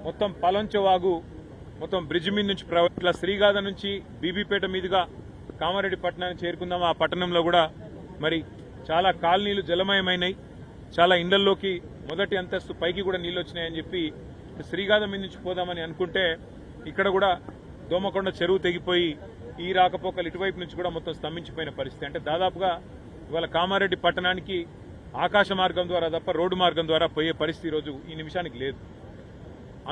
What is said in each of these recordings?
మొత్తం పలంచవాగు మొత్తం బ్రిడ్జ్ మీద నుంచి ఇట్లా శ్రీగాధ నుంచి బీబీపేట మీదుగా కామారెడ్డి పట్టణానికి చేరుకుందాం. ఆ పట్టణంలో కూడా మరి చాలా కాలనీలు జలమయమైనాయి. చాలా ఇండ్లలోకి మొదటి అంతస్తు పైకి కూడా నీళ్లు వచ్చినాయని చెప్పి శ్రీగాధ మీద నుంచి పోదామని అనుకుంటే ఇక్కడ కూడా దోమకొండ చెరువు తెగిపోయి ఈ రాకపోకలు ఇటువైపు నుంచి కూడా మొత్తం స్తంభించిపోయిన పరిస్థితి. అంటే దాదాపుగా ఇవాళ కామారెడ్డి పట్టణానికి ఆకాశ మార్గం ద్వారా తప్ప రోడ్డు మార్గం ద్వారా పోయే పరిస్థితి ఈరోజు ఈ నిమిషానికి లేదు.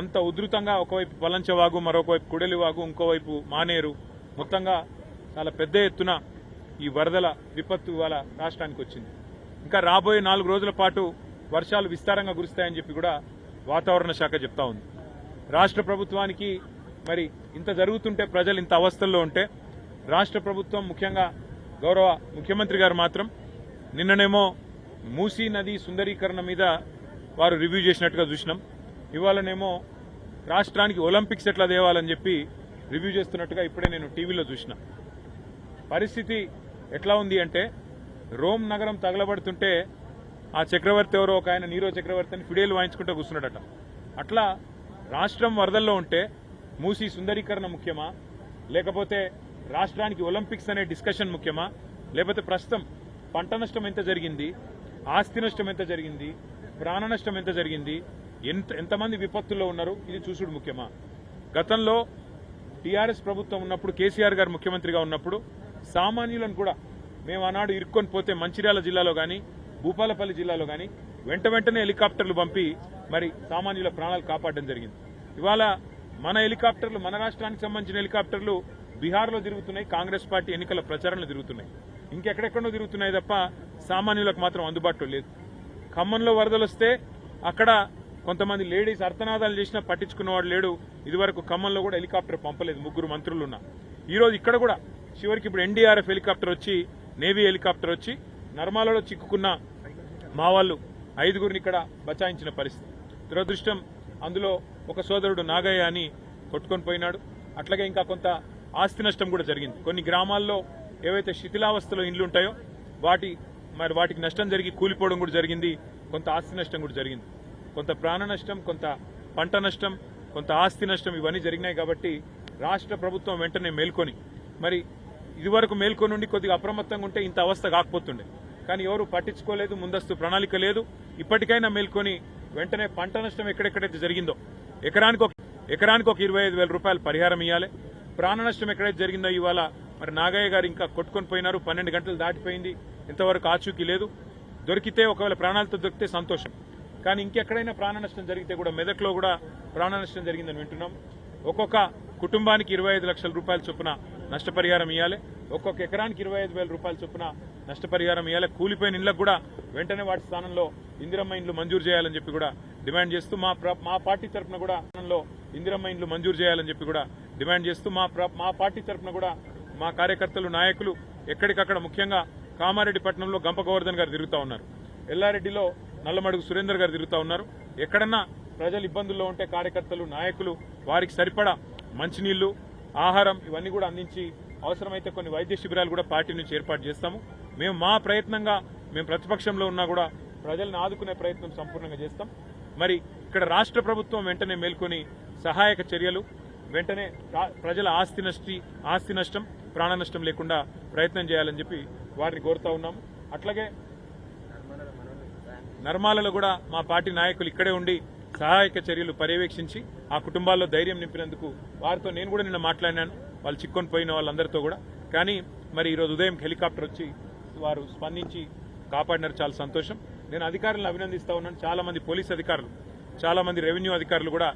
అంత ఉధృతంగా ఒకవైపు పలంచవాగు, మరొకవైపు కుడలివాగు, ఇంకోవైపు మానేరు, మొత్తంగా చాలా పెద్ద ఎత్తున ఈ వరదల విపత్తు ఇవాళ రాష్ట్రానికి వచ్చింది. ఇంకా రాబోయే 4 రోజుల పాటు వర్షాలు విస్తారంగా కురుస్తాయని చెప్పి కూడా వాతావరణ శాఖ చెప్తా ఉంది. రాష్ట్ర ప్రభుత్వానికి మరి ఇంత జరుగుతుంటే, ప్రజలు ఇంత అవస్థల్లో ఉంటే, రాష్ట్ర ప్రభుత్వం ముఖ్యంగా గౌరవ ముఖ్యమంత్రి గారు మాత్రం నిన్ననేమో మూసీ నది సుందరీకరణ మీద వారు రివ్యూ చేసినట్టుగా చూసినాం. ఇవాళనేమో రాష్ట్రానికి ఒలింపిక్స్ ఎట్లా తేవాలని చెప్పి రివ్యూ చేస్తున్నట్టుగా ఇప్పుడే నేను టీవీలో చూసిన. పరిస్థితి ఎట్లా ఉంది అంటే, రోమ్ నగరం తగలబడుతుంటే ఆ చక్రవర్తి ఎవరో ఒక ఆయన నీరో చక్రవర్తిని ఫిడేలు వాయించుకుంటూ కూర్చున్నాడట. అట్లా రాష్ట్రం వరదల్లో ఉంటే మూసీ సుందరీకరణ ముఖ్యమా, లేకపోతే రాష్ట్రానికి ఒలింపిక్స్ అనే డిస్కషన్ ముఖ్యమా, లేకపోతే ప్రస్తుతం పంట నష్టం ఎంత జరిగింది, ఆస్తి నష్టం ఎంత జరిగింది, ప్రాణ నష్టం ఎంత జరిగింది, ఎంతమంది విపత్తుల్లో ఉన్నారు, ఇది చూసుడు ముఖ్యమా? గతంలో టీఆర్ఎస్ ప్రభుత్వం ఉన్నప్పుడు, కేసీఆర్ గారు ముఖ్యమంత్రిగా ఉన్నప్పుడు సామాన్యులను కూడా మేము ఆనాడు ఇరుక్కొని పోతే మంచిర్యాల జిల్లాలో కానీ భూపాలపల్లి జిల్లాలో కానీ వెంటనే హెలికాప్టర్లు పంపి మరి సామాన్యుల ప్రాణాలు కాపాడడం జరిగింది. ఇవాళ మన హెలికాప్టర్లు, మన రాష్ట్రానికి సంబంధించిన హెలికాప్టర్లు బీహార్లో తిరుగుతున్నాయి, కాంగ్రెస్ పార్టీ ఎన్నికల ప్రచారంలో తిరుగుతున్నాయి, ఇంకెక్కడెక్కడో తిరుగుతున్నాయి తప్ప సామాన్యులకు మాత్రం అందుబాటులో లేదు. ఖమ్మంలో వరదలు వస్తే అక్కడ కొంతమంది లేడీస్ అర్థనాదాలు చేసినా పట్టించుకున్నవాడు లేడు. ఇదివరకు ఖమ్మంలో కూడా హెలికాప్టర్ పంపలేదు, 3 మంత్రులు ఉన్నా. ఈరోజు ఇక్కడ కూడా చివరికి ఇప్పుడు ఎన్డీఆర్ఎఫ్ హెలికాప్టర్ వచ్చి, నేవీ హెలికాప్టర్ వచ్చి నర్మాలలో చిక్కుకున్న మా వాళ్ళు 5గురిని ఇక్కడ బచాయించిన పరిస్థితి. దురదృష్టం, అందులో ఒక సోదరుడు నాగయ్య అని కొట్టుకొని పోయినాడు. అట్లాగే ఇంకా కొంత ఆస్తి నష్టం కూడా జరిగింది. కొన్ని గ్రామాల్లో ఏవైతే శిథిలావస్థలో ఇండ్లు ఉంటాయో వాటికి నష్టం జరిగి కూలిపోవడం కూడా జరిగింది. కొంత ఆస్తి నష్టం కూడా జరిగింది. కొంత ప్రాణ నష్టం, కొంత పంట నష్టం, కొంత ఆస్తి నష్టం, ఇవన్నీ జరిగినాయి. కాబట్టి రాష్ట్ర ప్రభుత్వం వెంటనే మేల్కొని, మరి ఇదివరకు మేల్కొని ఉండి కొద్దిగా అప్రమత్తంగా ఉంటే ఇంత అవస్థ కాకపోతుండే. కానీ ఎవరు పట్టించుకోలేదు, ముందస్తు ప్రణాళిక లేదు. ఇప్పటికైనా మేల్కొని వెంటనే పంట నష్టం ఎక్కడెక్కడైతే జరిగిందో ఎకరానికి ఒక 25,000 రూపాయలు పరిహారం ఇవ్వాలి. ప్రాణ నష్టం ఎక్కడైతే జరిగిందో ఇవాళ మరి నాగయ్య గారు ఇంకా కొట్టుకొని పోయినారు, 12 గంటలు దాటిపోయింది, ఇంతవరకు ఆచూకీ లేదు. దొరికితే ఒకవేళ ప్రాణాలతో దొరికితే సంతోషం. కానీ ఇంకెక్కడైనా ప్రాణ నష్టం జరిగితే కూడా మెదక్లో కూడా ప్రాణ నష్టం జరిగిందని వింటున్నాం. ఒక్కొక్క కుటుంబానికి 25 లక్షల రూపాయల చొప్పున నష్టపరిహారం ఇవ్వాలి. ఒక్కొక్క ఎకరానికి 25,000 రూపాయల చొప్పున నష్టపరిహారం ఇవ్వాలి. కూలిపోయిన ఇళ్లకు కూడా వెంటనే వాటి స్థానంలో ఇందిరమ్మ ఇండ్లు మంజూరు చేయాలని చెప్పి కూడా డిమాండ్ చేస్తూ మా పార్టీ తరఫున కూడా ఇందిరమ్మ ఇండ్లు మంజూరు చేయాలని చెప్పి కూడా డిమాండ్ చేస్తూ మా పార్టీ తరఫున కూడా మా కార్యకర్తలు, నాయకులు ఎక్కడికక్కడ ముఖ్యంగా కామారెడ్డి పట్టణంలో గంప గోవర్ధన్ గారు తిరుగుతూ ఉన్నారు, ఎల్లారెడ్డిలో నల్లమడుగు సురేందర్ గారు తిరుగుతూ ఉన్నారు. ఎక్కడన్నా ప్రజలు ఇబ్బందుల్లో ఉంటే కార్యకర్తలు, నాయకులు వారికి సరిపడా మంచినీళ్లు, ఆహారం ఇవన్నీ కూడా అందించి అవసరమైతే కొన్ని వైద్య శిబిరాలు కూడా పార్టీ నుంచి ఏర్పాటు చేస్తాము. మేము మా ప్రయత్నంగా, మేము ప్రతిపక్షంలో ఉన్నా కూడా ప్రజలను ఆదుకునే ప్రయత్నం సంపూర్ణంగా చేస్తాం. మరి ఇక్కడ రాష్ట్ర ప్రభుత్వం వెంటనే మేల్కొని సహాయక చర్యలు, వెంటనే ప్రజల ఆస్తి నష్టం, ప్రాణ నష్టం లేకుండా ప్రయత్నం చేయాలని చెప్పి వారిని కోరుతా ఉన్నాము. అట్లాగే నర్మాలలో కూడా మా పార్టీ నాయకులు ఇక్కడే ఉండి సహాయక చర్యలు పర్యవేక్షించి ఆ కుటుంబాల్లో ధైర్యం నింపినందుకు వారితో నేను కూడా నిన్న మాట్లాడినాను, వాళ్ళు చిక్కొని పోయిన వాళ్ళందరితో కూడా. కానీ మరి ఈరోజు ఉదయం హెలికాప్టర్ వచ్చి వారు స్పందించి కాపాడినారు, చాలా సంతోషం. నేను అధికారులను అభినందిస్తా ఉన్నాను. చాలా మంది పోలీస్ అధికారులు, చాలా మంది రెవెన్యూ అధికారులు కూడా